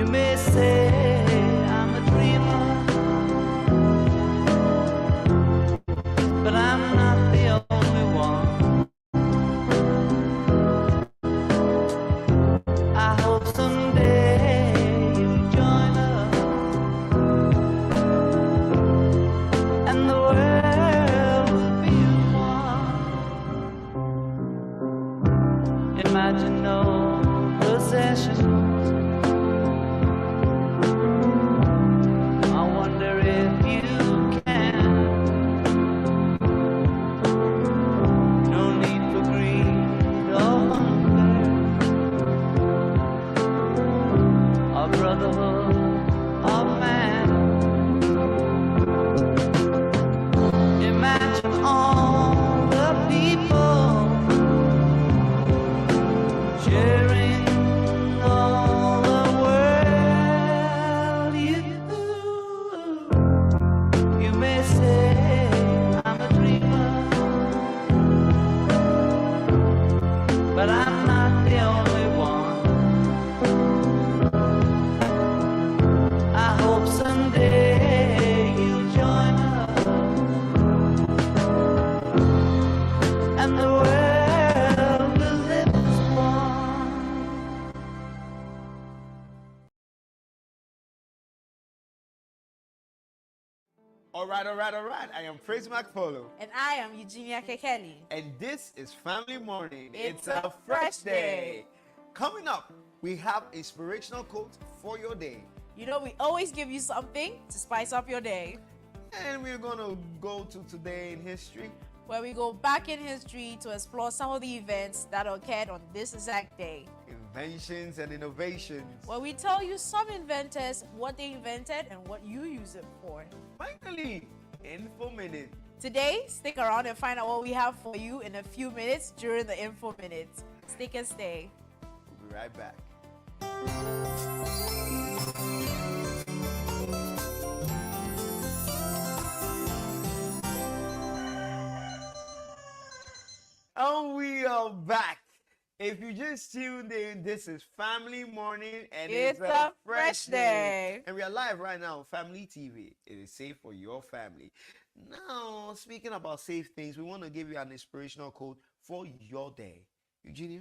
You may say I'm a dreamer, but I'm not the only one. I hope someday you'll join us and the world will be one. Imagine no possessions. I wonder if you can. No need for greed or hunger, or brotherhood of man. Imagine all the people sharing all the world. You may say I'm a dreamer, but I'm not the only one. I hope someday you'll join us and the world will live as one. All right. I am Praise McFolo. And I am Eugenia Kekeli. And this is Family Morning. It's a fresh day. Coming up, we have inspirational quotes for your day. You know, we always give you something to spice up your day, And we're going to go to today in history. where we go back in history to explore some of the events that occurred on this exact day, Inventions and innovations. where we tell you some inventors, what they invented, and what you use it for. Finally, Info Minute. Today, stick around and find out what we have for you in a few minutes during the Info Minutes. Stick and stay. We'll be right back. And we are back. If you just tuned in, this is Family Morning and It's a fresh day. And we are live right now on Family TV. It is safe for your family. Now, speaking about safe things, we want to give you an inspirational quote for your day. Eugenia?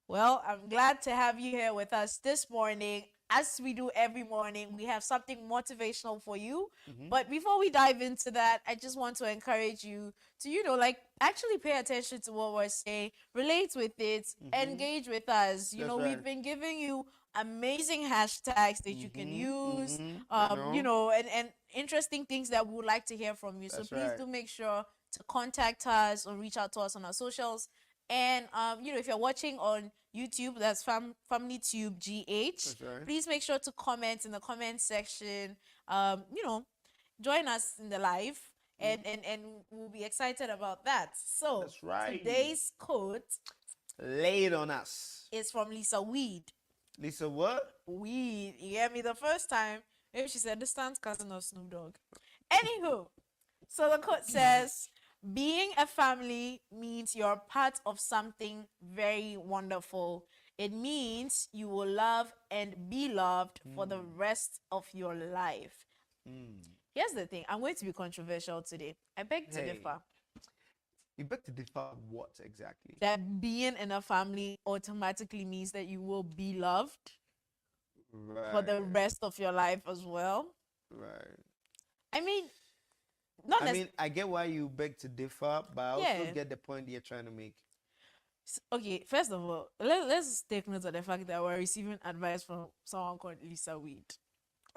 Well, I'm glad to have you here with us this morning. As we do every morning, we have something motivational for you. But before we dive into that, I just want to encourage you to, actually pay attention to what we're saying, relate with it, engage with us. That's We've right. been giving you amazing hashtags that you can use, and interesting things that we would like to hear from you. That's so please right. do make sure to contact us or reach out to us on our socials. And if you're watching on YouTube, that's FamilyTube GH. That's right. Please make sure to comment in the comment section. Join us in the live, and we'll be excited about that. So That's right. today's quote Lay it on us. is from Lisa Weed. Lisa, what? Weed. You hear me the first time? Maybe she said distant cousin of Snoop Dogg. Anywho, so the quote says, being a family means you're part of something very wonderful. It means you will love and be loved for the rest of your life. Here's the thing. I'm going to be controversial today. I beg to Hey. differ. You beg to differ what exactly? That being in a family automatically means that you will be loved for the rest of your life as well. Right. I mean, I get why you beg to differ, but I also Yeah. get the point you're trying to make. Okay, first of all, let's take note of the fact that we're receiving advice from someone called Lisa Weed.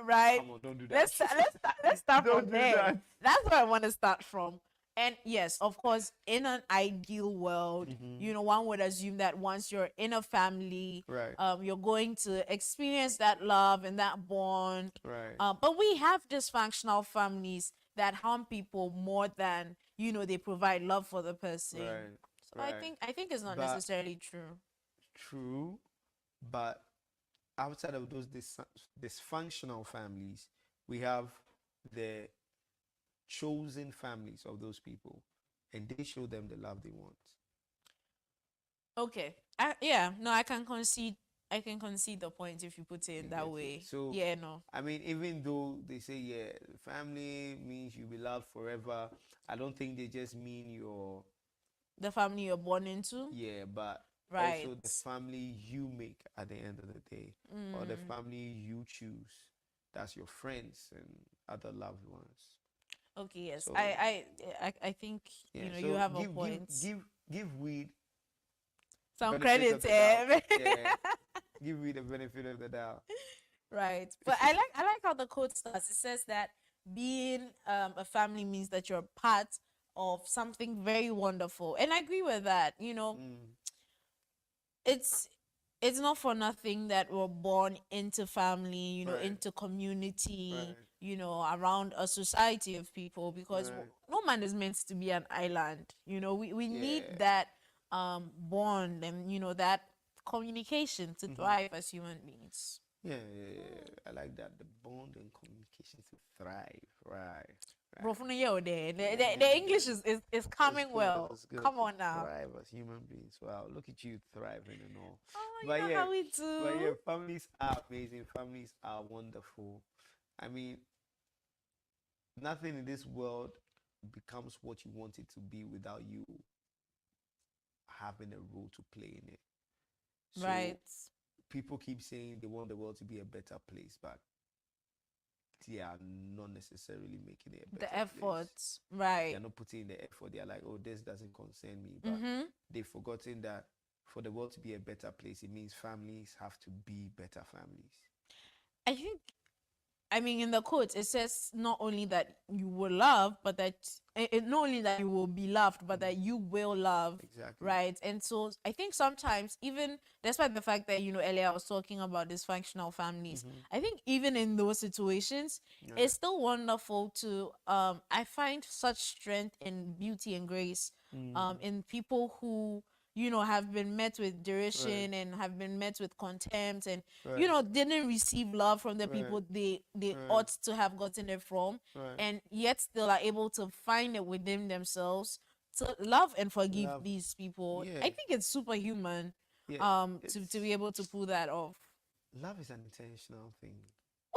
Right? Come on, don't do that. Let's start Don't from do there. that. That's where I want to start from. And yes, of course, in an ideal world, one would assume that once you're in a family, Right. you're going to experience that love and that bond. Right. But we have dysfunctional families that harm people more than they provide love for the person. Right. So right. I think it's not But- necessarily true. True, but outside of those dysfunctional families, we have the chosen families of those people, and they show them the love they want. Okay. I can concede I can concede the point if you put it in You that get it? way. So Yeah, no. I mean, even though they say yeah, family means you'll be loved forever, I don't think they just mean your The family you're born into. yeah, but Right. also the family you make at the end of the day, or the family you choose. That's your friends and other loved ones. Okay, yes. So I think yeah, you so have a give give point. give give weed Some benefit of credit, the doubt. eh? Yeah, give weed the benefit of the doubt. Right. But I like how the quote starts. It says that being a family means that you're part of something very wonderful. And I agree with that. Mm, It's it's not for nothing that we're born into family, right, into community, right, around a society of people, because right. no man is meant to be an island. We need Yeah. that bond and that communication to Mm-hmm. thrive as human beings. Yeah. I like that. The bond and communication to thrive. Right. Bro, Right. from the Yeah, the English is it's coming good. well. It's good Come to on now. thrive as human beings. Wow, look at you thriving and all. Oh, you But know yeah, how we but do. yeah, families are amazing. Families are wonderful. I mean, nothing in this world becomes what you want it to be without you having a role to play in it. So Right. people keep saying they want the world to be a better place, but they are not necessarily making it a The better place. effort. They are Right. not putting in the effort. They are like, oh, this doesn't concern me. But Mm-hmm. they've forgotten that for the world to be a better place, it means families have to be better families. I think in the quote, it says not only that you will love, but that not only that you will be loved, but that you will love, Exactly. right? And so I think sometimes, even despite the fact that earlier I was talking about dysfunctional families, I think even in those situations, Yeah. it's still wonderful to I find such strength and beauty and grace in people who have been met with derision and have been met with contempt and Right. didn't receive love from the Right. people they Right. ought to have gotten it from, Right. and yet still are able to find it within themselves to love and forgive Love. these people. Yeah. I think it's superhuman Yeah. to be able to pull that off. Love is an intentional thing.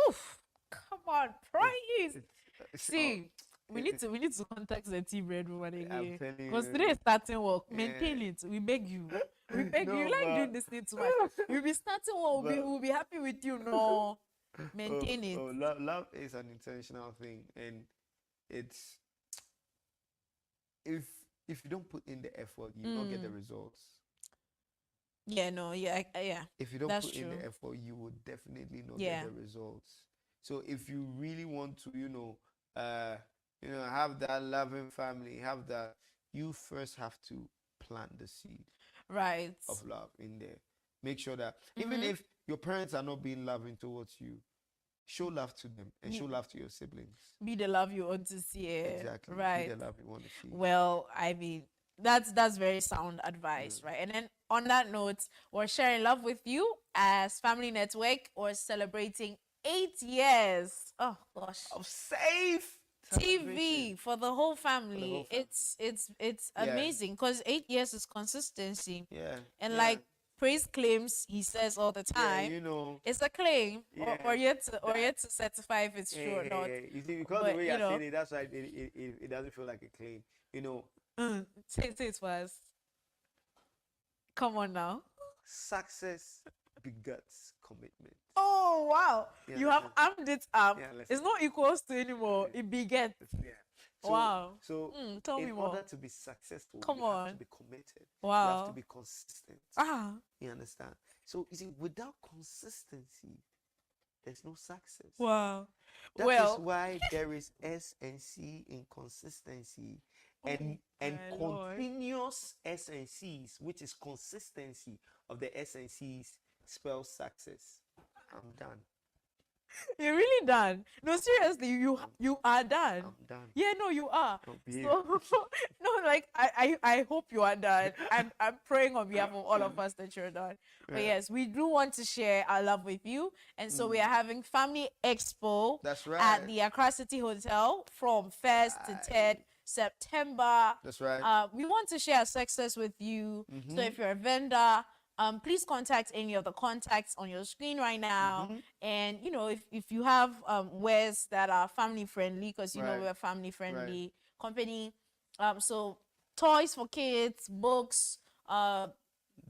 Oof, come on, praise. Oh, See, we need to contact the tea bread woman I'm again. telling Because you. today is starting work. Yeah. Maintain it. We beg you. We beg you. No, You like but- doing this thing too much. You'll be starting work. We'll be happy with you. No. Maintain it. Love is an intentional thing, and it's if if you don't put in the effort, you will not get the results. Yeah, no, yeah, yeah. If you don't That's put in true. the effort, you will definitely not Yeah. get the results. So if you really want to, have that loving family, have that, you first have to plant the seed Right. of love in there. Make sure that even if your parents are not being loving towards you, show love to them and show love to your siblings. Be the love you want to see. Exactly. Right. Be the love you want to see. Well, I mean, that's very sound advice, right? And then on that note, we're sharing love with you as Family Network. We're celebrating 8 years. Oh gosh. Of safe TV for the whole family. whole family. It's Yeah. amazing because 8 years is consistency. Yeah. And yeah. like Praise claims, he says all the yeah, time, it's a claim, or Yeah. yet to certify if it's true or not. You see, because But, the way you're you know- saying it, that's why it doesn't feel like a claim. Say it first. Come on now. Success begets commitment. Oh wow, Yeah, you have listen. amped it up. Yeah, listen. It's not equals to anymore. It begets. Yeah. So, Wow. So Tell me in more. order to be successful, Come you have on. to be committed. You have Wow. to be consistent. Ah. You understand? So you see, without consistency, there's no success. Wow. That Well. is why there is S and C in consistency and my Lord. continuous S and C's, which is consistency of the S and C's spells success. I'm done. You're really done. No, seriously, you are done. I'm done. Yeah, no, you are. Don't behave. So, no, like I hope you are done. I'm praying on behalf of all of us that you're done. But Yeah. yes, we do want to share our love with you, and so we are having Family Expo That's at right. the Accra City Hotel from 1st to 3rd September. That's right. We want to share our success with you. So Mhm. if you're a vendor, please contact any of the contacts on your screen right now. Mhm. And you know, if you have wares that are family friendly, because you know Right. we're a family friendly company. So toys for kids, books,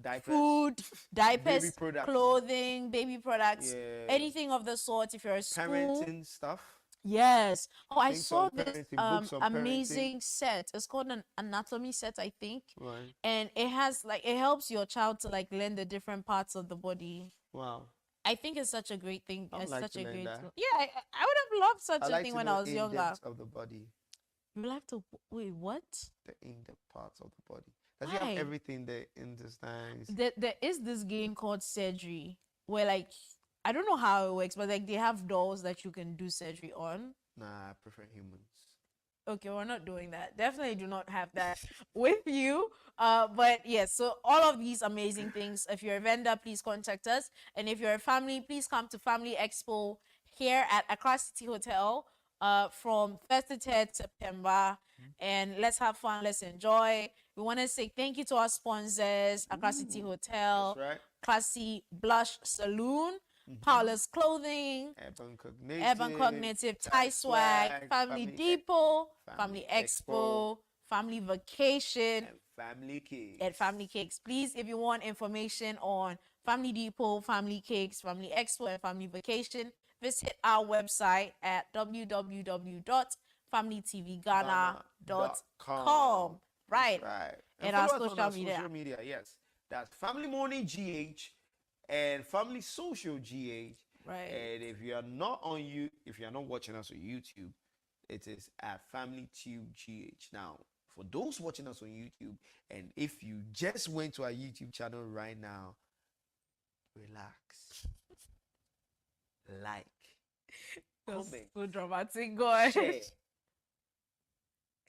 Diapers. food, diapers, Baby products. clothing, baby products, Yeah. anything of the sort. If you're a school, Parenting stuff. yes. Oh, I Things saw on this parenting, books on parenting. amazing set. It's called an anatomy set, I think. Right. And it has like it helps your child to like learn the different parts of the body. Wow. I think it's such a great thing. I would It's like such to a learn great that. yeah, I would have loved such I a like thing to when know I was younger. in-depth of the body. You like to wait, what? The in-depth parts of the body. Does it Why? have everything? The intestines. There is this game called surgery where like I don't know how it works, but like they have dolls that you can do surgery on. Nah, I prefer humans. Okay, we're not doing that. Definitely do not have that with you. But yes, so all of these amazing things. If you're a vendor, please contact us. And if you're a family, please come to Family Expo here at Accra City Hotel from 1st to 3rd September. And let's have fun, let's enjoy. We want to say thank you to our sponsors, Accra City Hotel, That's right. Classy Blush Saloon, Paula's Clothing, Urban Cognitive, Thai Swag, Family Depot, Family Expo, Family Vacation, and Family Cakes. and Family Cakes. Please, if you want information on Family Depot, Family Cakes, Family Expo, and Family Vacation, visit our website at www.familytvghana.com. Right. Right. And follow our us on social media. social media. Yes. That's Family Morning GH and Family Social GH. Right. And if you are not on if you are not watching us on YouTube, it is at Family Tube GH. Now, for those watching us on YouTube, and if you just went to our YouTube channel right now, relax, like, That's comment, so dramatic, God. share,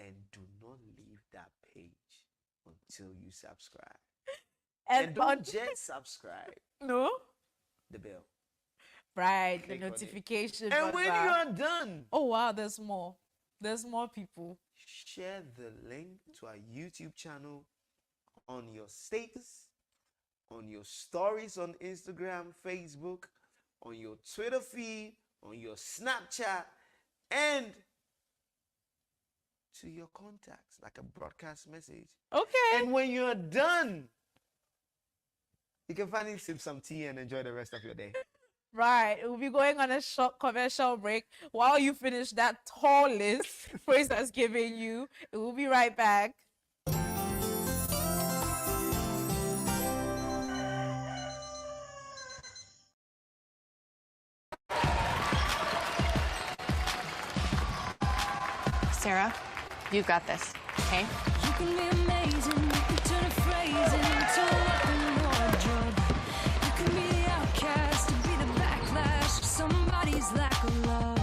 and do not leave that page until you subscribe. And don't just subscribe. No. The bell. Right, Click the on it. notification. And when you buzzer. are done, Oh wow, there's more. There's more people. share the link to our YouTube channel on your status, on your stories on Instagram, Facebook, on your Twitter feed, on your Snapchat, and to your contacts, like a broadcast message. Okay. And when you're done, you can finally sip some tea and enjoy the rest of your day. Right. We'll be going on a short commercial break while you finish that tall list Praise has given you. We'll be right back. Sarah, you've got this, okay? You can be amazing, you can turn a phrase into a weapon or a drug. You can be the outcast, to be the backlash of somebody's lack of love.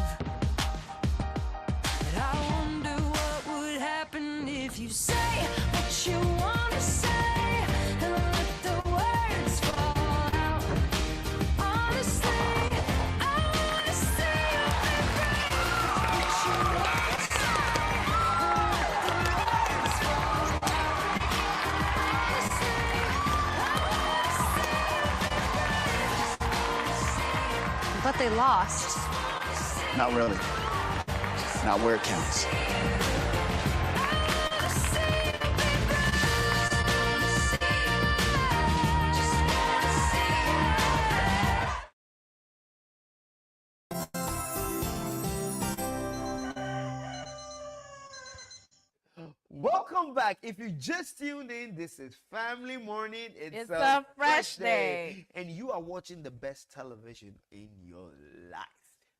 But I wonder what would happen if you say what you want to say and let the words fall out. Honestly, I want to see you be brave. What you want to say and let the words fall out. Honestly, I want to see you be brave. But they lost. Not really. Not where it counts. Welcome back. If you just tuned in, this is Family Morning. It's a fresh day. And you are watching the best television in your life.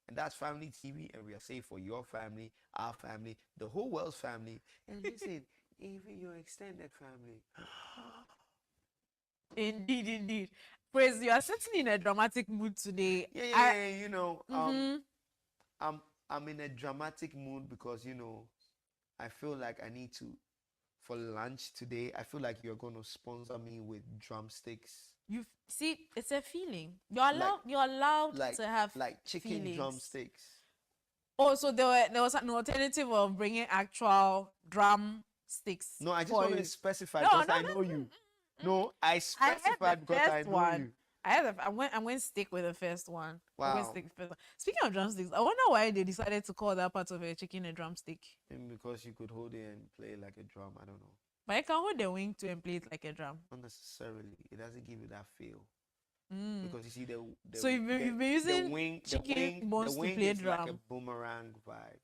And that's Family TV. And we are safe for your family, our family, the whole world's family. And listen, even your extended family. Indeed, indeed. Praise, you are certainly in a dramatic mood today. Yeah. You know, Mhm. I'm in a dramatic mood because, you know, I feel like I need to, for lunch today, I feel like you're going to sponsor me with drumsticks. You see, it's a feeling. You're allowed Like, to have like chicken feelings. drumsticks. Oh, so there was an alternative of bringing actual drum sticks. No, I just for want you. to specify No, because no, I no, know you. No, I I had specified the because I first know one. you. I'm going to stick with the first one. I'm going to Wow. stick with the first one. Speaking of drumsticks, I wonder why they decided to call that part of a chicken a drumstick. Maybe because you could hold it and play like a drum. I don't know. But I can hold the wing to and play it like a drum. Not necessarily. It doesn't give you that feel. Mm. Because you see the So you've been using chicken bones to wing play is like a drum. boomerang vibe.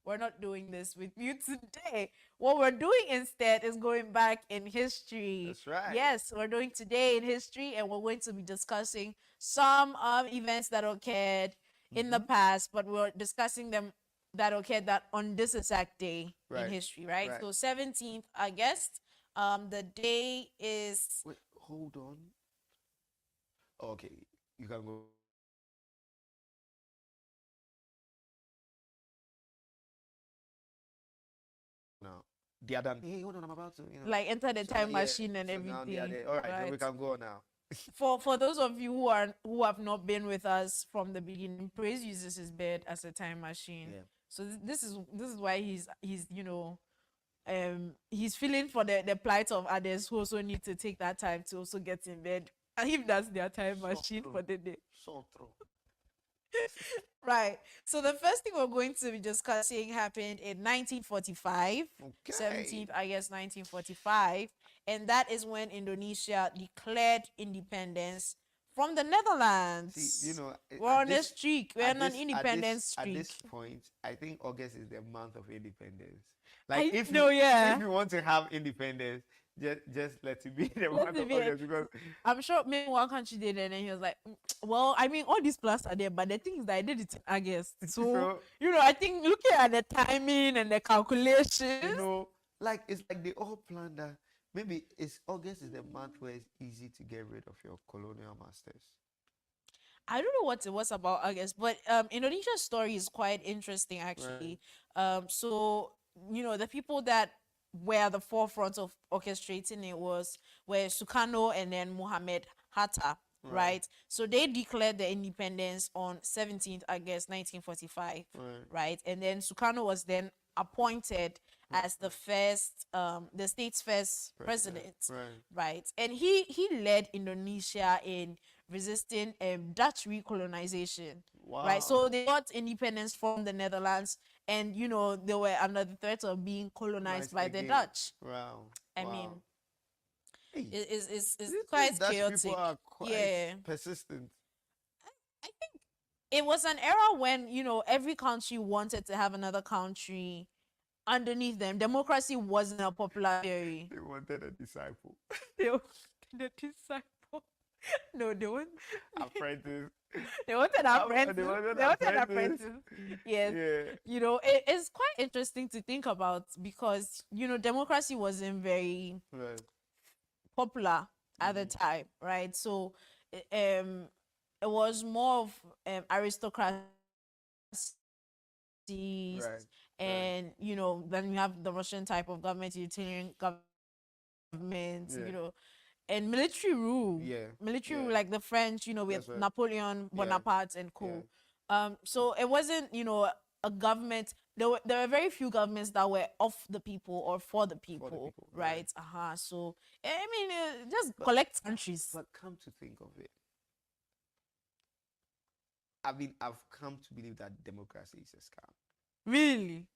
We're not doing this with you today. What we're doing instead is going back in history. That's right. Yes, we're doing today in history, and we're going to be discussing some events that occurred in the past, but we're discussing them that occurred that on this exact day Right, in history, right? right. So 17th August, the day is Wait, hold on. Okay, you can go now. The other hey, hold on, I'm about to, like enter the so time yeah, machine and so now the everything. other all right, then we right? can go now. For those of you who have not been with us from the beginning, Praise uses his bed as a time machine. Yeah. So this is why he's he's feeling for the plight of others who also need to take that time to also get in bed. And if that's their time So machine true. for the day. So true. Right. So the first thing we're going to be discussing happened in 1945, Okay. 17th August 1945, and that is when Indonesia declared independence from the Netherlands. See, We're on a streak. We're on an independence At streak. this point, I think August is the month of independence. I Like know, yeah. if you want to have independence, just let it be the Let month it of be. August because I'm sure maybe one country did it, and then he was like, well, I mean, all these plans are there, but the thing is that I did it in August. So, I think looking at the timing and the calculations, like it's like they all plan that maybe August is the month where it's easy to get rid of your colonial masters. I don't know what it was about August, but Indonesia's story is quite interesting actually. So the people that were at the forefront of orchestrating it were Sukarno and then Muhammad Hatta, right? So they declared the independence on 17th August 1945, right? And then Sukarno was then appointed as the state's first president, right? And he led Indonesia in resisting Dutch recolonization. Wow. Right, so they got independence from the Netherlands, and they were under the threat of being colonized by the Dutch. Wow. I mean, Hey, it's these quite Dutch chaotic. people are quite Yeah. persistent. I think it was an era when every country wanted to have another country underneath them. Democracy wasn't a popular theory. They wanted a disciple. They wanted a disciple. No, they wanted Apprentice. They wanted an apprentice. They wanted They wanted an apprentice. apprentice. Yes. Yeah. It's quite interesting to think about because democracy wasn't very Right. popular at the time, right? So it was more of aristocracies, Right. and then you have the Russian type of government, utilitarian government, Yeah. And military rule. Yeah. Military Yeah. rule, like the French, with That's right. Napoleon Bonaparte and co. Yeah. So it wasn't, a government. There were very few governments that were of the people or for the people, people, right? So I mean, just collect countries. But come to think of it, I've come to believe that democracy is a scam. Really,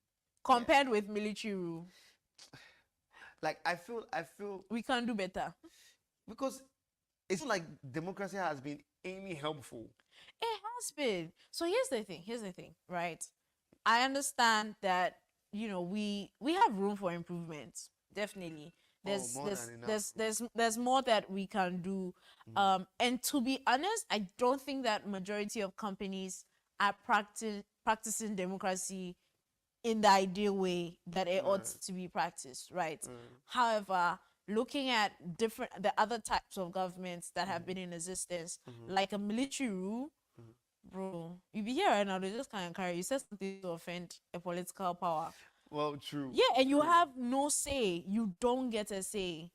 compared with military rule, Like I feel we can do better. because it's not like democracy has been any helpful. It has been. So here's the thing, right? I understand that we have room for improvement. Definitely. There's more that we can do. And to be honest, I don't think that majority of companies are practicing democracy in the ideal way that it ought to be practiced, right? However, looking at the other types of governments that have been in existence, like a military rule, bro, you be here right now, they just can't carry you. Said something to offend a political power. Well, true. Yeah, and you have no say. You don't get a say.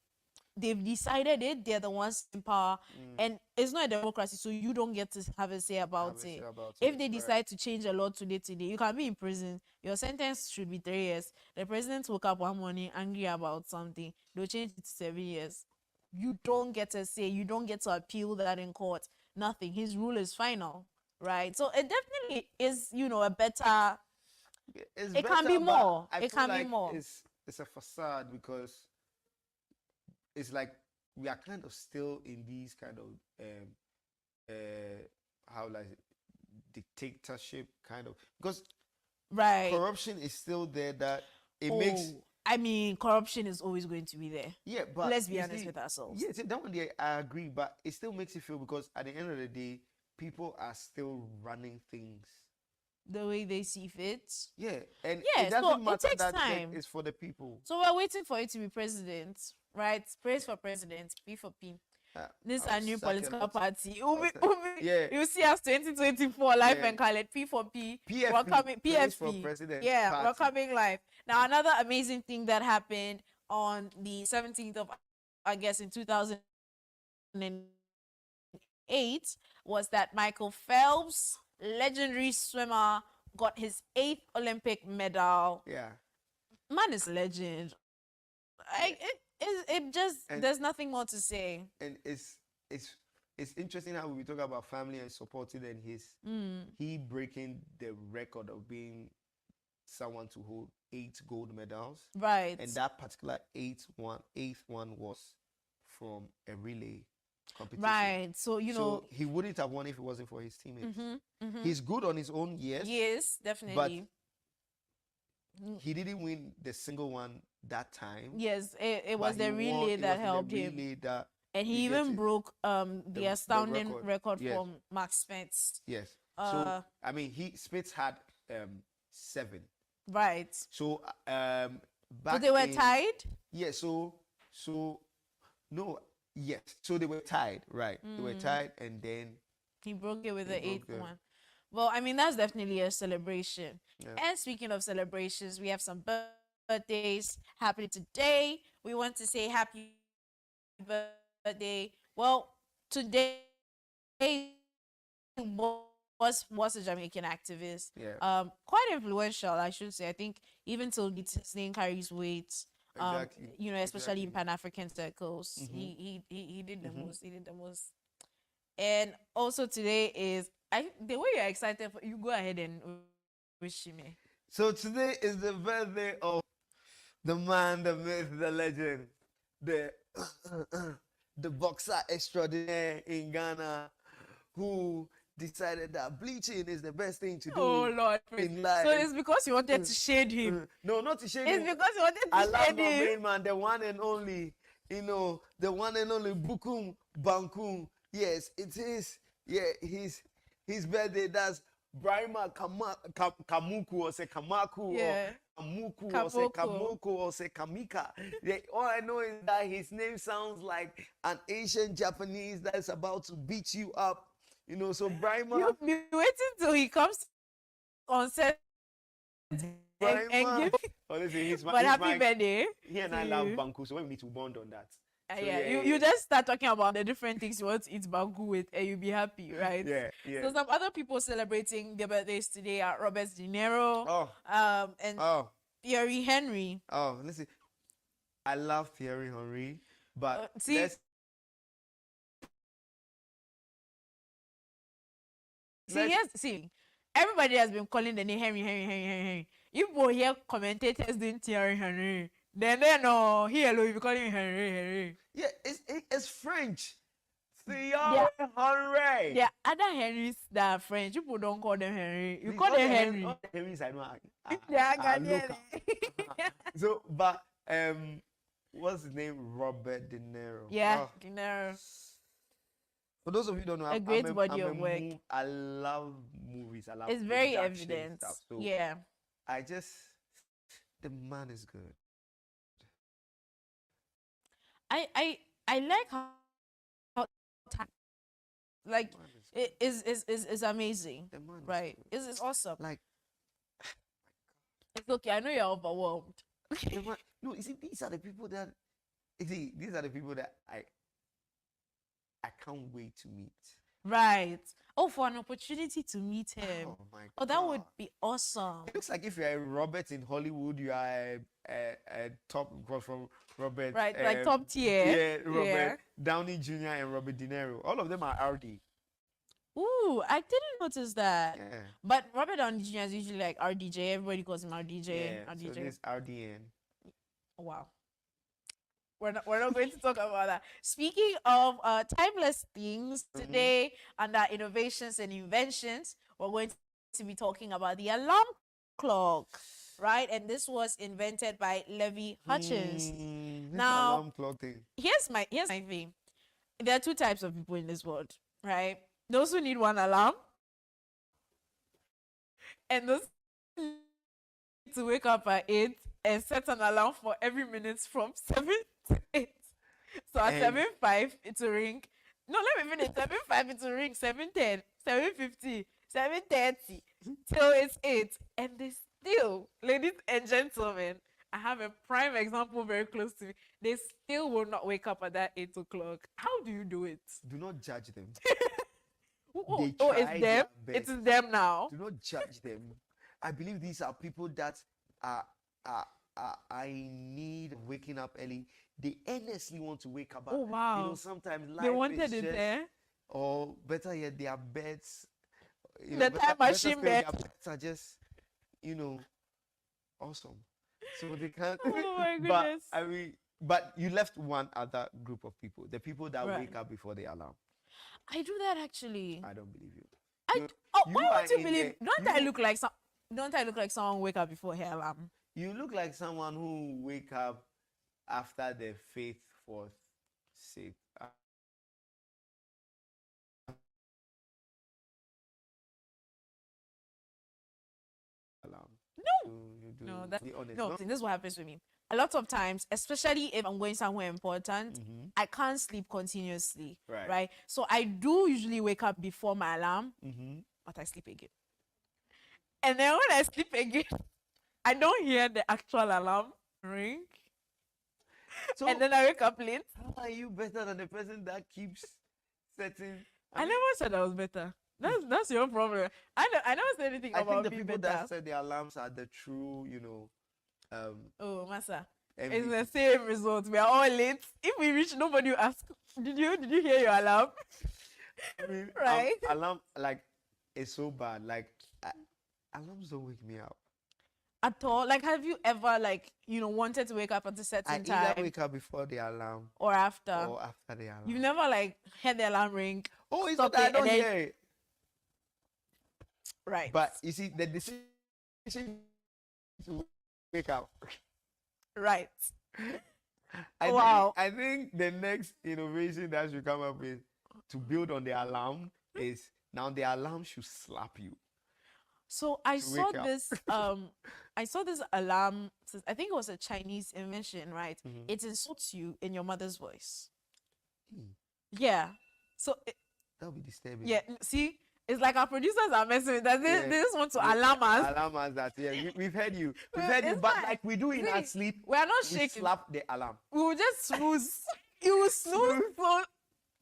They've decided it. They're the ones in power, and it's not a democracy, so you don't get to have a say about it. If they decide to change a law today, you can be in prison. Your sentence should be 3 years. The president woke up one morning angry about something. They'll change it to 7 years. you don't get to say, you don't get to appeal that in court. Nothing. His rule is final, right? So it definitely is, a better. It's It can be better, but more. I It feel can be like more. it's a facade because it's like we are kind of still in these kind of how like dictatorship kind of, because Right. corruption is still there, that it makes. I mean, corruption is always going to be there. Yeah, but Let's be you honest see, with ourselves. Yeah, see, that one day I agree, but it still makes you feel, because at the end of the day, people are still running things. The way they see fit. Yeah, and Yeah, it so doesn't it matter takes that time. it's for the people. So we're waiting for you to be president, right? Praise for president, P for P. This is I'll a new suck it political up. party. Yeah. You see us 2024 live Yeah. and call it P for P. PFP, We're coming Praise for PFP. President Yeah, we're Party. coming live. Now another amazing thing that happened on the 17th of August in 2008 was that Michael Phelps, legendary swimmer, got his 8th Olympic medal. Yeah. Man is legend. It just, And- there's nothing more to say. And it's interesting how we talk about family and supporting, and he breaking the record of being someone to hold 8 gold medals. Right. And that particular eighth one was from a relay competition. Right. So, So he wouldn't have won if it wasn't for his teammates. He's good on his own, yes. yes, definitely. He didn't win the single one that time. Yes, it but was the he relay won- it that was in the helped him. relay that And he he gets even it. broke the astounding record Yes. from Max Spence. Yes. Uh, So I mean, Spitz had 7. Right. So So back they were in- tied? Yeah. So no. Yes. So they were tied. Right. They were tied, and then He broke it with He the broke 8th the- one. Well, I mean, that's definitely a celebration. Yeah. And speaking of celebrations, we have some birthdays happening today. We want to say happy birthday. Well, today was a Jamaican activist. Yeah. Quite influential, I should say. I think even till his name carries weight. Exactly. Especially in Exactly. Pan-African circles. Mhm. He did the most. He did the most. And also today is the way you're excited for, you go ahead and wish me. So today is the birthday of the man, the myth, the legend, the the boxer extraordinaire in Ghana, who decided that bleaching is the best thing to do. Oh Lord. in life. So it's because you wanted to shade him. No, not to shame It's him. because you wanted I to love shade my him. main man, the one and only, the one and only Bukum Bankum. Yes, it is. Yeah, his birthday. That's Brahima Kamuku, or say Kamaku, Yeah. or Kamuku, or say Kamoko. Kamoko, or say Kamika. All I know is that his name sounds like an Asian Japanese that's about to beat you up. So Brahima. You'll be waiting till he comes on set and Brahima. give. Honestly, he's But happy birthday. He and I love Banku, so we need to bond on that. So, You just start talking about the different things you want to eat bangu with, and you'll be happy, right? Yeah, yeah. So some other people celebrating their birthdays today are Robert De Niro, and Thierry Henry. Listen, I love Thierry Henry, but see, everybody has been calling the name Henry. You will hear commentators doing Thierry Henry. Then here you'll be calling him Henry. Yeah, it's French. Thierry Henry. There are other Henrys that are French. People don't call them Henry. You These call all them the Henry. all the Henrys I know They are are Ghanaian. local. So, but what's his name? Robert De Niro. Yeah, Oh, De Niro. for those of you who don't know, A great body I'm of work. I love movies. I love It's very production evident. stuff. So Yeah. the man is good. I like how like The man is it is amazing, The man is right? good. It's awesome. Like It's okay. I know you're overwhelmed. the man, no, you see, these are the people that I can't wait to meet. Right. Oh, for an opportunity to meet him. Oh my Oh, that would God. be awesome. It looks like if you're a Robert in Hollywood, you are a top from Robert. Right, like top tier. Yeah, Robert Yeah. Downey Jr. and Robert De Niro. All of them are RD. Ooh, I didn't notice that. Yeah. But Robert Downey Jr. is usually like RDJ. Everybody calls him RDJ. Yeah. So RDJ. this RDN. Wow. We're not going to talk about that. Speaking of timeless things, today under innovations and inventions, we're going to be talking about the alarm clock, right? And this was invented by Levi Hutchins. This Now, alarm clock thing. Here's my thing. There are two types of people in this world, right? Those who need one alarm and those who need to wake up at 8 and set an alarm for every minute from 7 to 8. So at And- 7:05 it will ring. No, let me finish. 7:05 it will ring. 7:10, 7:50, 7:30 till it's 8. And they still, ladies and gentlemen, I have a prime example very close to me. They still will not wake up at that 8 o'clock. How do you do it? Do not judge them. Oh, They it's try them. their It best. is them now. Do not judge them. I believe these are people that are I need waking up early. They earnestly want to wake up. but, Oh, wow. You know, sometimes life They wanted is it just, there. or better yet, their beds. You The know, time machine still, bed. Their beds are just, awesome. So they can't. Oh my But goodness. I mean, but you left one other group of people. The people that Right. wake up before the alarm. I do that actually. I don't believe you. I You- oh, you why are would you in believe? the- Don't I you- look like some? Don't I look like someone wake up before her alarm? You look like someone who wake up after the faith fourth sixth. Alarm. No. You do. No, that's Be honest. no. No? See, this is what happens with me. A lot of times, especially if I'm going somewhere important, I can't sleep continuously. Right. Right. So I do usually wake up before my alarm, Mm-hmm. but I sleep again. And then when I sleep again, I don't hear the actual alarm ring. So And then I wake up late. how are you better than the person that keeps setting? I mean, never said I was better. That's your problem. I never said anything I about think the being people better. that set the alarms are the true, Oh, Massa. It's MVP. the same result. We are all late. If we reach, nobody will ask, did you hear your alarm? I mean, Right. Alarm like it's so bad. Like alarms don't wake me up. At all? Like, have you ever, wanted to wake up at a I certain either time wake up before the alarm or after? or after the alarm. You've never, heard the alarm ring? Oh, it's stop not that I it, don't and then- hear it. Right. But you see, the decision to wake up. Right. I Wow. Think, I think the next innovation that should come up with to build on the alarm is now the alarm should slap you. So I saw wake up. this alarm. I think it was a Chinese invention, right? It insults you in your mother's voice. Yeah. So That would be disturbing. yeah, see, it's like our producers are messing with that. They Yeah. just want to alarm us. Alarm us that we've heard you. We've Well, heard you, it's but fine. like we do in our See, sleep, we are not we shaking. slap the alarm. We will just snooze. You will snooze. So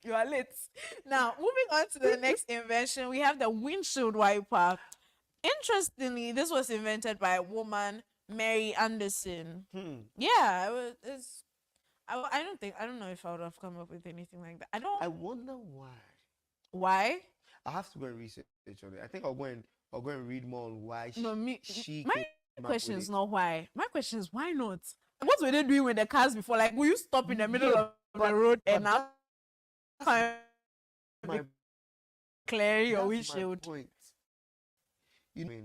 you are late. Now, moving on to the next invention, we have the windshield wiper. Interestingly, this was invented by a woman, Mary Anderson. Yeah, I don't know if I would have come up with anything like that. I wonder why. Why? I have to go and research on it. I think I'll go and read more on why No, she my came up question with is it. not why. My question is why not? What were they doing with the cars before? Like, will you stop in the middle Yeah, of the road and but now my clear your that's my windshield? point. You know,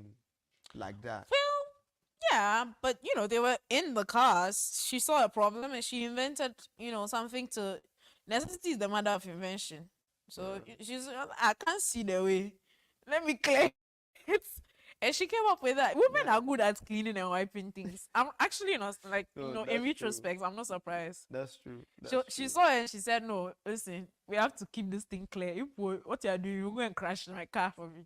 like that. Well, yeah, but they were in the cars. She saw a problem and she invented, something to. Necessity is the mother of invention. So she's, I can't see the way. Let me clear it. And she came up with that. Women are good at cleaning and wiping things. I'm actually not No, in that's retrospect, I'm not surprised. That's true. So That's she true. saw it and she said, "No, listen, we have to keep this thing clear. What you are doing, you go and crash my car for me.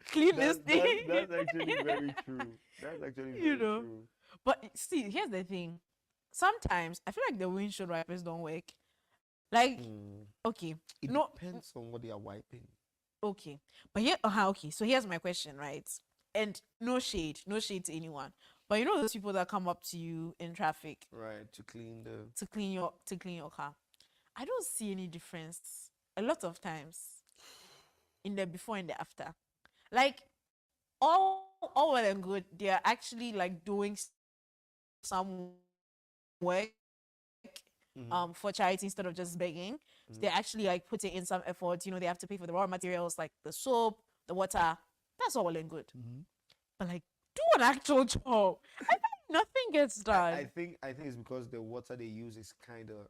Clean this thing." That's actually very true. That's actually very You know. true. But see, here's the thing. Sometimes I feel like the windshield wipers don't work. Like, okay, It no, depends on what they are wiping. Okay. But here, okay. So here's my question, right? And no shade to anyone. But you know those people that come up to you in traffic Right, to clean the. to clean your car. I don't see any difference a lot of times in the before and the after. Like all well and good. They are actually like doing some work for charity instead of just begging. They're actually like putting in some effort. You know, they have to pay for the raw materials like the soap, the water. That's all well and good. But like do an actual job. I think nothing gets done. I think it's because the water they use is kind of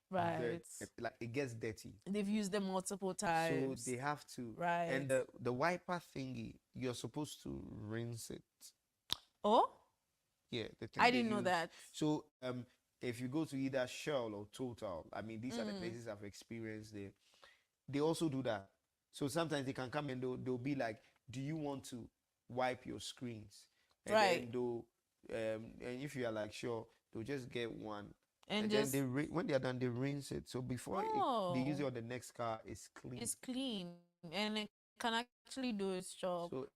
Right. like it gets dirty. They've used them multiple So times. they have to. Right. And the wiper thingy, you're supposed to rinse it. Oh, Yeah, the thing I they didn't know use. that. So if you go to either Shell or Total, I mean these are the places I've experienced there. They also do that. So sometimes they can come and they'll be like, "Do you want to wipe your screens?" And Right. then they'll and if you are like sure, they'll just get one. And then just when they are done, they rinse it. So before they use it on the next car, it's clean. it's clean and it can actually do its job. So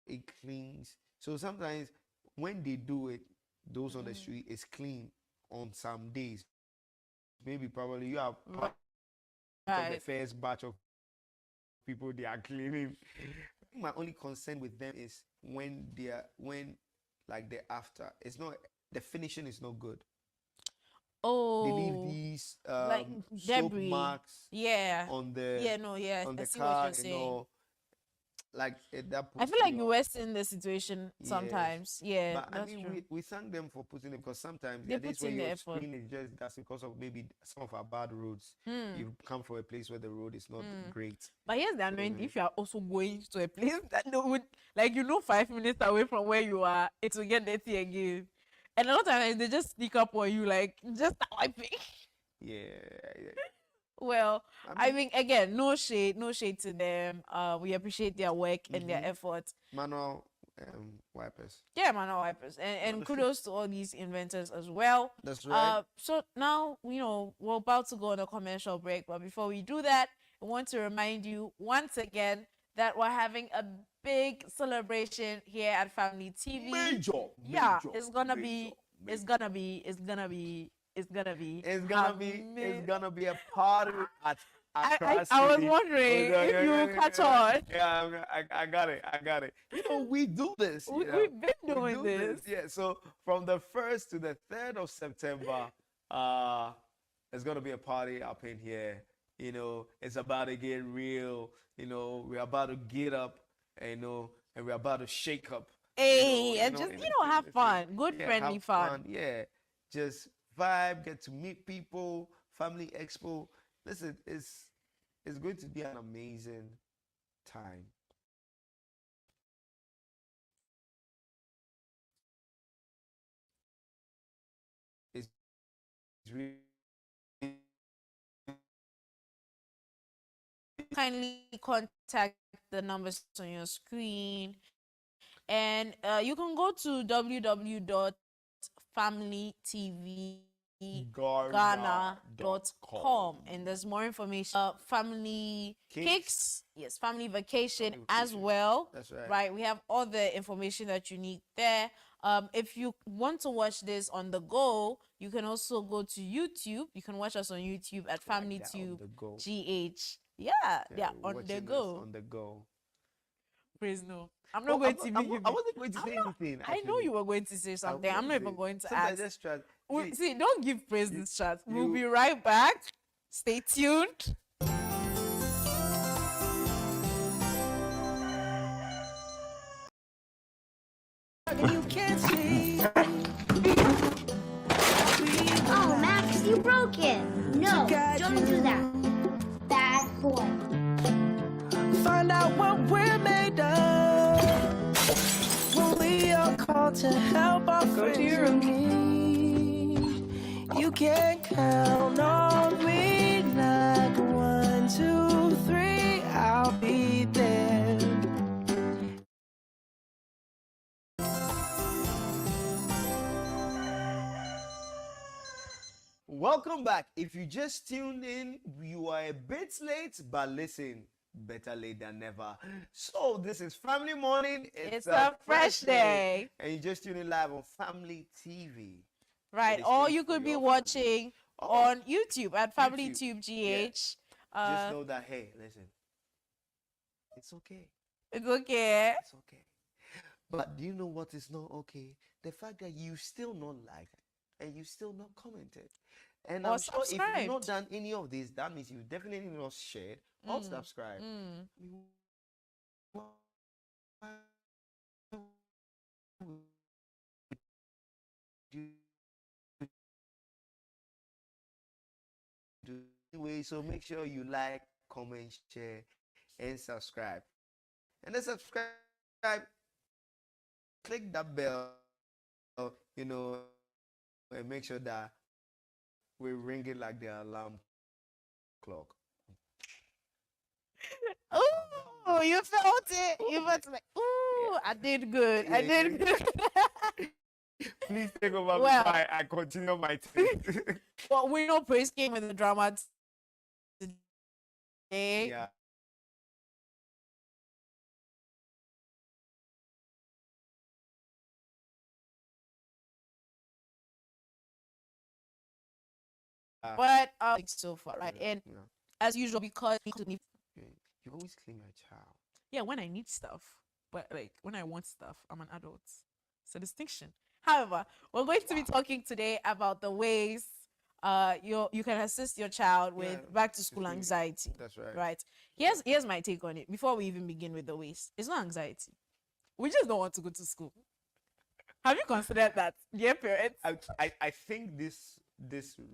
it cleans. So sometimes when they do it, those on the street, it's clean on some days. Maybe probably you are part of the Right. first batch of people they are cleaning. My only concern with them is when like the after. It's not the finishing is not good. Oh, They leave these like soap debris. marks Yeah. on the Yeah, no, yeah. on I the see what car you're and saying. all. Like that I puts feel like you you off. were in the situation Yes. sometimes. Yeah, But I that's mean, true. we thank them for putting it because sometimes They there are days put where in the your effort. screen is just that's because of maybe some of our bad roads. You come from a place where the road is not great. But here's the annoying if you are also going to a place that no would like 5 minutes away from where you are, it will get dirty again. And a lot of times they just sneak up on you like just wiping. Yeah. Well, I I mean, again, no shade to them. We appreciate their work and their effort. Manual wipers. Yeah, manual wipers, and kudos to all these inventors as well. That's right. So now we're about to go on a commercial break, but before we do that, I want to remind you once again that we're having a big celebration here at Family TV. Yeah, it's gonna be a party at Accra I was City. wondering if you will catch on. Yeah, I got it. We do this. We've been We doing do this. Yeah, so from the 1st to the 3rd of September, there's gonna be a party up in here. It's about to get real. We're about to get up, and we're about to shake up. Hey, and know, just anything, have fun, good Yeah, friendly have fun. Yeah, just vibe, get to meet people, family expo. Listen, it's going to be an amazing time. It's really Kindly contact the numbers on your screen, and you can go to www.familytvghana.com, and there's more information. Family cakes, yes, family vacation as well. That's right. Right, we have all the information that you need there. If you want to watch this on the go, you can also go to YouTube. You can watch us on YouTube at that, on FamilyTube the go. GH. Yeah, on watching the us go. On the go. Praise no. I'm not going to I give you. wasn't going to say anything. I know you were going to say something. I'm not even going to Sometimes ask. just try. See, don't give praise this chat. We'll you- be right back. Stay tuned. You can't see. Oh, Max, you broke it. No, don't do that. Bad boy. Find out what we're made of. When we are called to help our friends in need. You can count on me like 1, 2, 3. I'll be there. Welcome back. If you just tuned in, you are a bit late, but listen, better late than never. So this is Family Morning. It's a fresh day. And you just tune in live on Family TV. Right. It is Or safe you for could be your watching Oh, on YouTube at Family YouTube. Tube Yeah. GH. Just know that, hey, listen, it's okay. It's okay. It's okay. But do you know what is not okay? The fact that you still not liked and you still not commented. And Or I'm sure if you've not subscribed. done any of this, that means you've definitely not shared or subscribed. Mm. I mean, why would you do anyway? So make sure you like, comment, share, and subscribe. And then subscribe, click that bell, you know, and make sure that we ring it like the alarm clock. Ooh, you felt it. You felt like, ooh, I did good. I did good. Please take over Well- before I continue my thing. But we know praise came with the drama today. Yeah. But so far, right? And Yeah. as usual, because You always claim your child. yeah, when I need stuff, but like when I want stuff, I'm an adult. It's a distinction. However, we're going to be talking today about the ways you can assist your child with Yeah, back to school see, anxiety. That's right. Right. Here's my take on it. Before we even begin with the ways, it's not anxiety. We just don't want to go to school. Have you considered that, dear parents? I think this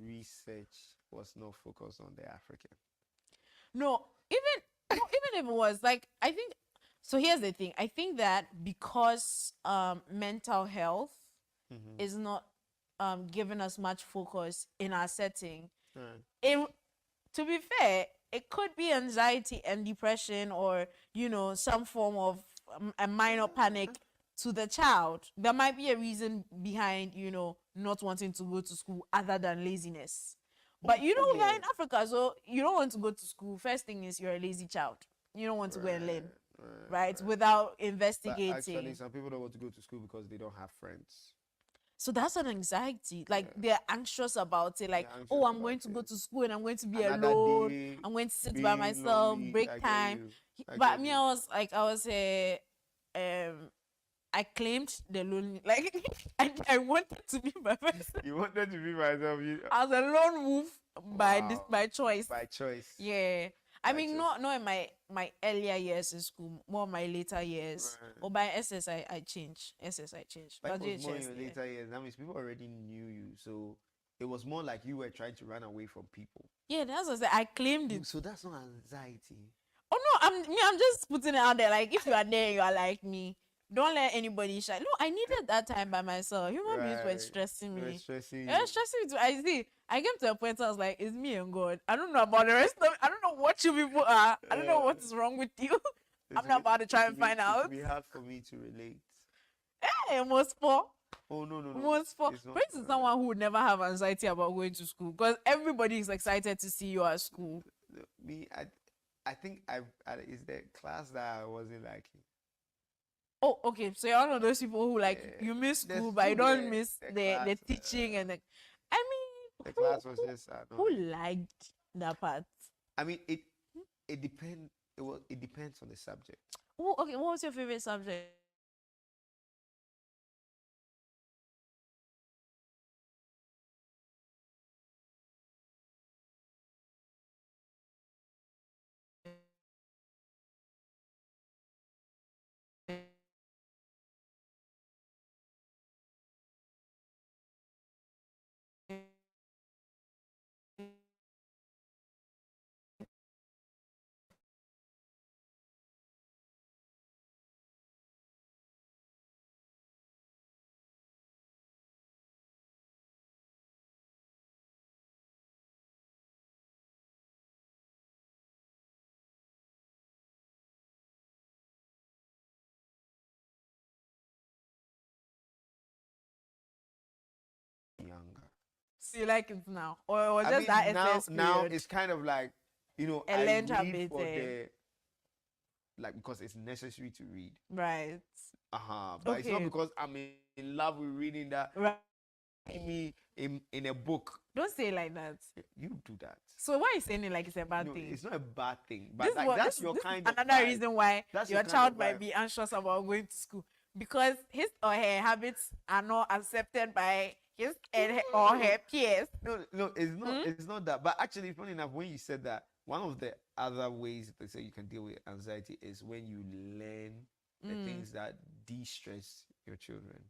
research was not focused on the African. No, even if it was like, I think so. Here's the thing. I think that because mental health is not giving us much focus in our setting, it, to be fair, it could be anxiety and depression, or some form of a minor panic to the child. There might be a reason behind not wanting to go to school other than laziness. But we are in Africa, so you don't want to go to school. First thing is you're a lazy child. You don't want to go and learn, right? Without But investigating. actually, some people don't want to go to school because they don't have friends. So that's an anxiety. Like they're anxious about it. Like, anxious oh, I'm about going to go it. to school and I'm going to be Another alone. day, I'm going to sit by being myself, lonely. break I get time. you. I But get me, you. I claimed the lonely. Like I wanted to be by myself. You wanted to be myself. I was a lone wolf Wow. by choice. By choice. Yeah. I By mean, choice. not in my earlier years in school, more my later years. Right. Or by SS, I changed. SS, I changed. But it was more in JHS, your yeah. later years. That means people already knew you. So it was more like you were trying to run away from people. Yeah, that's what I claimed it. So that's not anxiety. Oh no, I'm just putting it out there. Like, if you are there, you are like me. Don't let anybody shine. No, I needed that time by myself. Human beings were Right. stressing They were me. stressing It was you. stressing me too. I came to a point I was like, it's me and God. I don't know about the rest of it. I don't know what you people are. I don't know what is wrong with you. I'm not about to try and find out. It'd be hard for me to relate. Hey, most for. Oh no. Most for. It's not- Prince is someone who would never have anxiety about going to school because everybody is excited to see you at school. Me, I think it's the class that I wasn't liking. Oh, okay. So you're one of those people who like Yeah. you miss The school, but you school, don't yeah, miss the the class, teaching and the. I mean, The class was just who annoying. liked that part? I mean, it depends. It depends on the subject. Oh, okay. What was your favorite subject? Younger. So you like it now, or was I just mean, that now SS now period? it's kind of like A I learned read habit, for eh? the like because it's necessary to read. Right. But it's not Okay. because I'm in love with reading that Right. me in a book. Don't say it like that. You do that. So why are you saying it like it's a bad No, thing? it's not a bad thing, but This like what- that's this- your this kind is of another vibe. reason why That's your your kind child of might vibe. be anxious about going to school because his or her habits are not accepted by his or her peers. No, it's not. Hmm? It's not that. But actually, funny enough, when you said that, one of the other ways they say you can deal with anxiety is when you learn the things that de-stress your children.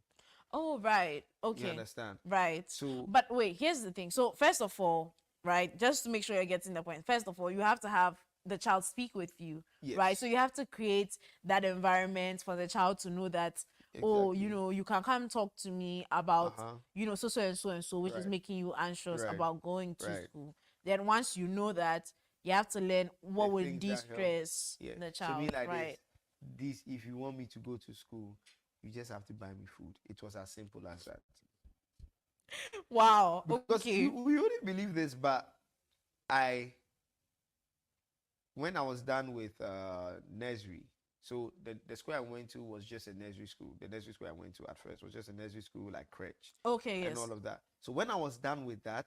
Oh, right. You Okay. understand? Right. So But wait, here's the thing. So first of all, right, just to make sure you're getting the point. First of all, you have to have the child speak with you, right? Yes. So you have to create that environment for the child to know that, oh, you Exactly. know, you can come talk to me about, Uh-huh. you know, so and so and so, which is Right. making you anxious Right. about going to Right. school. Then once you know that, you have to learn what The would things that help. de-stress Yeah. the So child, me like right? this, if you want me to go to school, you just have to buy me food. It was as simple as that. Wow. Because Okay. you wouldn't believe this, but when I was done with nursery, so the school I went to was just a nursery school. The nursery school I went to at first was just a nursery school, like crèche Okay, and yes. all of that. So when I was done with that,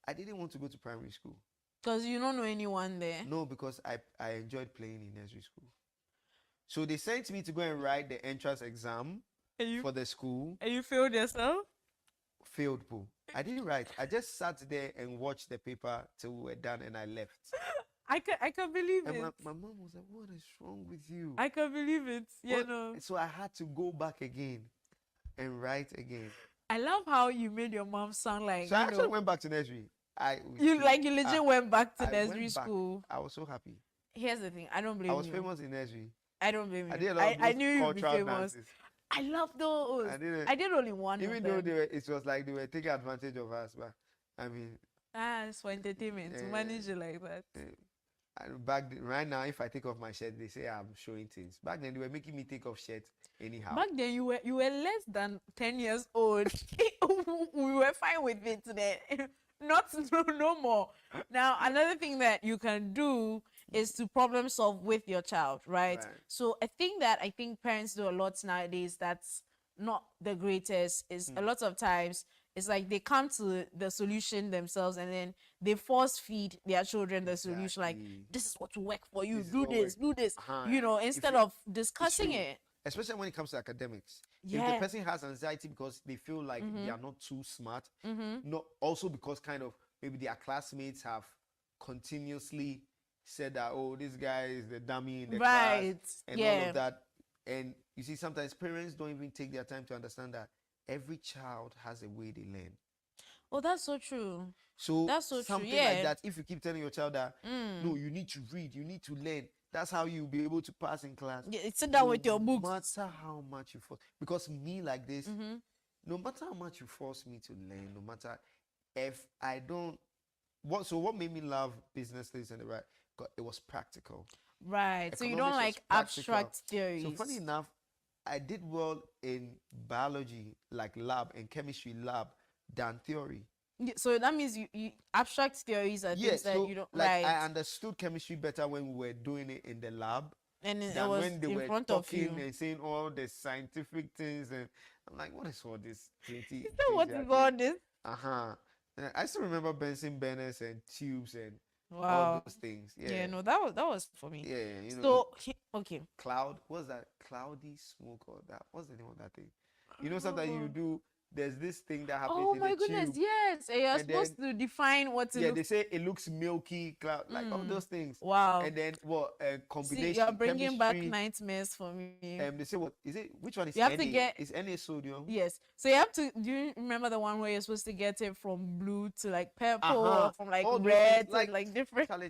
I didn't want to go to primary school. Because you don't know anyone there. No, because I enjoyed playing in nursery school. So they sent me to go and write the entrance exam And you, for the school. and you failed yourself? Failed, boo. I didn't write. I just sat there and watched the paper till we were done, and I left. I can believe And it. my mom was like, "What is wrong with you?" I can believe it. Yeah, What- no. So I had to go back again and write again. I love how you made your mom sound like So I you actually know, went back to nursery. you legit I went back to went nursery back. school. I was so happy. Here's the thing. I don't blame I was you. famous in nursery. I don't blame you. I did a lot of I those knew you'd be cultural famous. dances. I love those. I I did only one Even of though them. it was like they were taking advantage of us, but I mean, It's for entertainment to Yeah. manage it like that. right now, if I take off my shirt, they say I'm showing things. Back then, they were making me take off shirts anyhow. Back then you were less than 10 years old. We were fine with it then. No more. Now another thing that you can do is to problem solve with your child, right? Right. So I think parents do a lot nowadays that's not the greatest is a lot of times it's like they come to the solution themselves and then they force feed their children the solution like Exactly. this is what will work for you, This is do what this, work. do this, Uh-huh. you know, If instead you- of discussing true. it. Especially when it comes to academics. If Yeah. the person has anxiety because they feel like they are not too smart, not also because kind of maybe their classmates have continuously said that, oh, this guy is the dummy in the Right. class and all Yeah. of that. And you see, sometimes parents don't even take their time to understand that every child has a way they learn. Oh, that's so true. So That's so true, something yeah. like that, if you keep telling your child that, no, you need to read, you need to learn, that's how you'll be able to pass in class. Yeah, sit down with your books. No matter how much you force, because me like this, no matter how much you force me to learn, no matter if I don't, what made me love business studies and the right, it was practical. Right. So you Economics don't was like practical. abstract theories. So funny enough, I did well in biology, like lab, and chemistry lab, than theory. Yeah, so that means you abstract theories are things that so you don't like right. I understood chemistry better when we were doing it in the lab and it than was when they in were front of talking you. and saying all the scientific things, and I'm like, what is all this? So what is all this? Uh-huh. And I still remember Benson burners and tubes and all Wow. those things. Yeah. Yeah. No, that was for me. Yeah, you know. So okay. Cloud, what's that? Cloudy smoke or that? What's the name of that thing? You know, sometimes you do. There's this thing that happens Oh in my the goodness, tube. yes. And you're And supposed to define what to Yeah, look. they say it looks milky, cloud, like all those things. Wow. And then what? Combination. See, you're bringing back chemistry, nightmares for me. They say what is it? Which one is You have Na? to get- Is Na sodium? Yes. So you have to. Do you remember the one where you're supposed to get it from blue to like purple, Uh-huh. or from like All those red things, to like different? Charlie.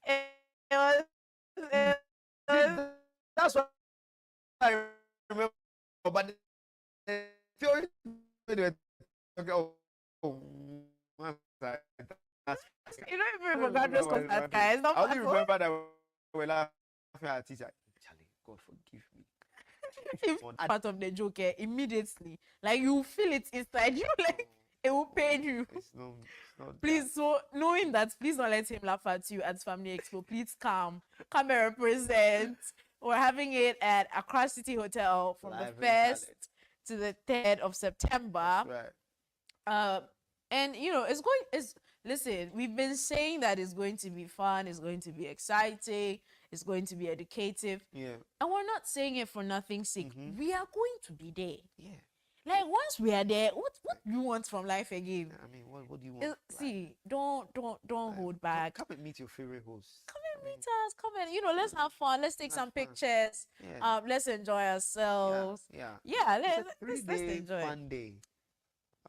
It was, it was- That's what I remember. But the theory they were talking, one side, that's- you don't even I don't remember those remember what contact it guys. was. Not I only possible. remember that we were laughing at teacher. Charlie, God forgive me. If part of the joke immediately, like you feel it inside you, like It will pain you. It's not Please, so knowing that, please don't let him laugh at you at Family Expo. Please come and represent. We're having it at Accra City Hotel from Live the and 1st to the 3rd of September. That's right. And listen, we've been saying that it's going to be fun, it's going to be exciting, it's going to be educative. Yeah. And we're not saying it for nothing's sake. We are going to be there. Yeah. Like once we are there, what do you want from life again? I mean, what do you want? See, don't hold back. Come and meet your favorite host. Come and meet us. Come and let's have fun. Let's take some pictures. Yeah. Let's enjoy ourselves. Yeah. Yeah, Let's let's enjoy. Fun day.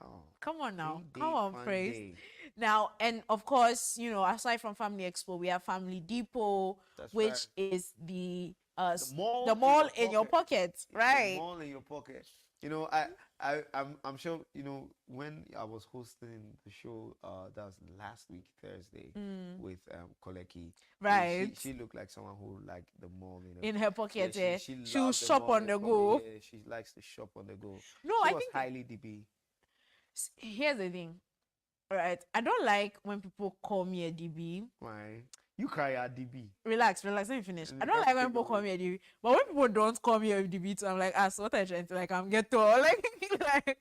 Oh. Come on now. 3-day Come on, fun praise. day. Now, and of course, aside from Family Expo, we have Family Depot, That's which right. is the mall mall in in your your pocket, right? The mall in your pocket. I'm sure when I was hosting the show that was last week Thursday with Koleki, Right. she looked like someone who liked the mall In her pocket, she she'll loved the shop mall on the in go. pocket. Yeah, she likes to shop on the go. No, She I was think highly DB. here's the thing, right? I don't like when people call me a DB. Why? You cry at DB. Relax, let me finish. I don't Let's like when take people a call me a DB, but when people don't call me a DB too, I'm like, so what are you trying to like? I'm ghetto, like,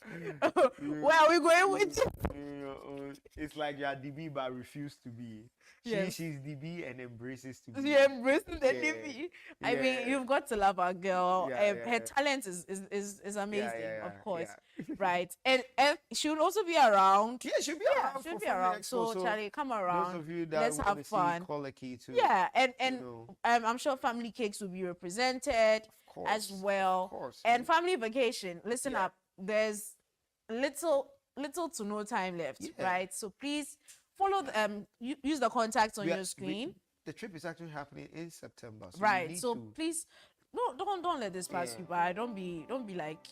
where are we going with you? It's like you're DB but refuse to be. Yes. She's DB and embraces to be. She embracing the Yeah. DB. I mean, Yeah. you've got to love our girl. Yeah, Her yeah. talent is amazing, yeah, of course, yeah. right? And she will also be around. Yeah, she'll be around. She'll for be Family around. Expo, So Charlie, come around. Those of you that Let's want have to fun. see Koleki too. Yeah, and know. I'm sure family cakes will be represented as course, well. of course. And family vacation. Listen Yeah. up. There's little to no time left, Yeah. right? So please follow use the contacts on We are- your screen. The trip is actually happening in September. So you Right. need So to- please, no, don't let this pass Yeah. you by. Don't be like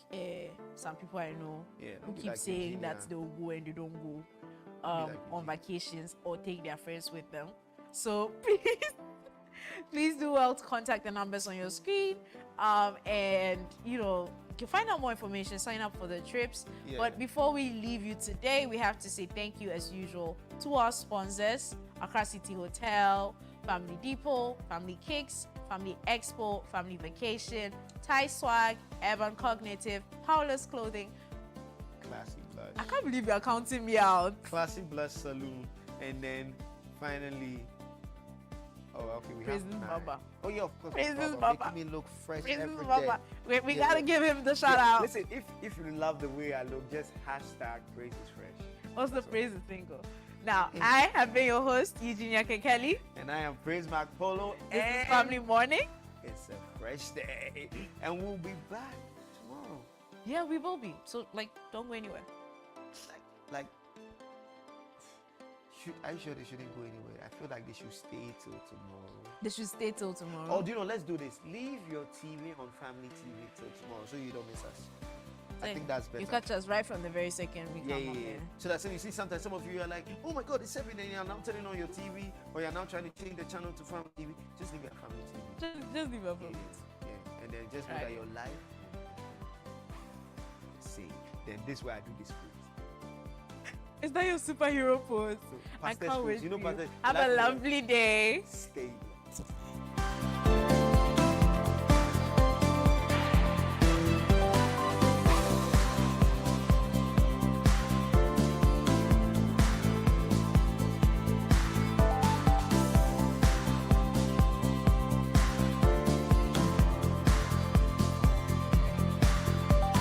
some people I know Yeah, who don't be keep like saying that Virginia. they'll go and they don't go like on vacations or take their friends with them. So please do well to contact the numbers on your screen. And you can find out more information, sign up for the trips. Yeah. But before we leave you today, we have to say thank you as usual to our sponsors: Accra City Hotel, Family Depot, Family Cakes, Family Expo, Family Vacation, Thai Swag, Urban Cognitive, Paula's Clothing. Classy Blush. I can't believe you're counting me out. Classy Blush Saloon. And then finally, okay, we Praises have 9. Baba. Oh yeah, of course. Praises Baba. Baba. Making me look fresh Praises every Baba. day. We Yeah. gotta give him the shout Yeah, out. Listen, if you love the way I look, just hashtag Praises Fresh. What's the praises single? Now, I have been your host, Eugenia Kekeli. And I am Praise Mark Polo. This and is Family Morning. it's a fresh day. And we'll be back tomorrow. Yeah, we will be. So, don't go anywhere. Like, are you sure they shouldn't go anywhere? I feel like they should stay till tomorrow. They should stay till tomorrow. Oh, do you know? Let's do this. Leave your TV on Family TV till tomorrow, so you don't miss us. I think that's better. You catch us right from the very second we Yeah, come yeah, on yeah. here. So that's when you see sometimes some of you are like, oh my God, it's 7 and you're now turning on your TV, or you're now trying to change the channel to Family TV. Just leave your Family TV. Just leave it Yeah, alone. yeah. And then just know Right. that your life is saved. Then this way I do this food. Is that your superhero pose? So, I Pastor's can't food, wait. you know, for you. Pastor, Have life a is lovely day. stay.